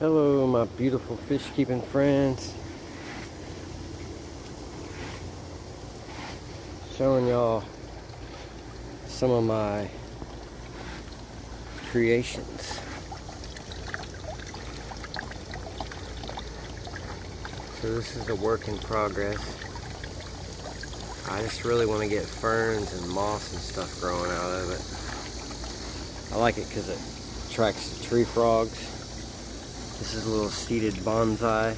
Hello, my beautiful fish keeping friends. Showing y'all some of my creations. So this is a work in progress. I just really want to get ferns and moss and stuff growing out of it. I like it because it attracts the tree frogs. This is a little seeded bonsai.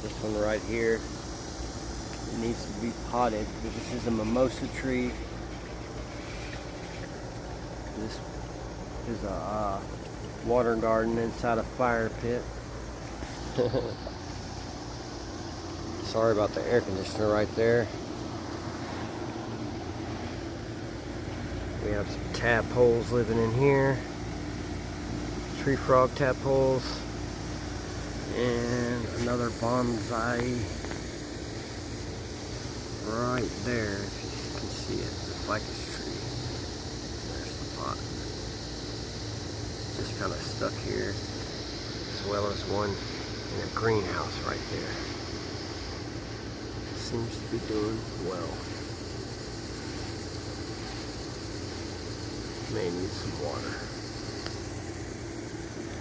This one right here, it needs to be potted. This is a mimosa tree. This is a water garden inside a fire pit. Sorry about the air conditioner right there. We have some tadpoles living in here. Tree frog tadpoles. And another bonsai right there, if you can see it, the ficus tree. There's the pot. It's just kind of stuck here, as well as one in a greenhouse right there. Seems to be doing well. May need some water.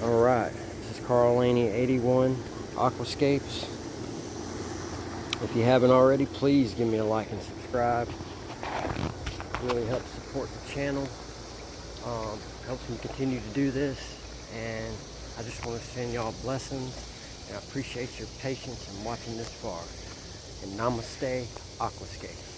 Alright, this is Carl Laney 81 Aquascapes. If you haven't already, please give me a like and subscribe. It really helps support the channel. Helps me continue to do this. And I just want to send y'all blessings. And I appreciate your patience in watching this far. And namaste, Aquascape.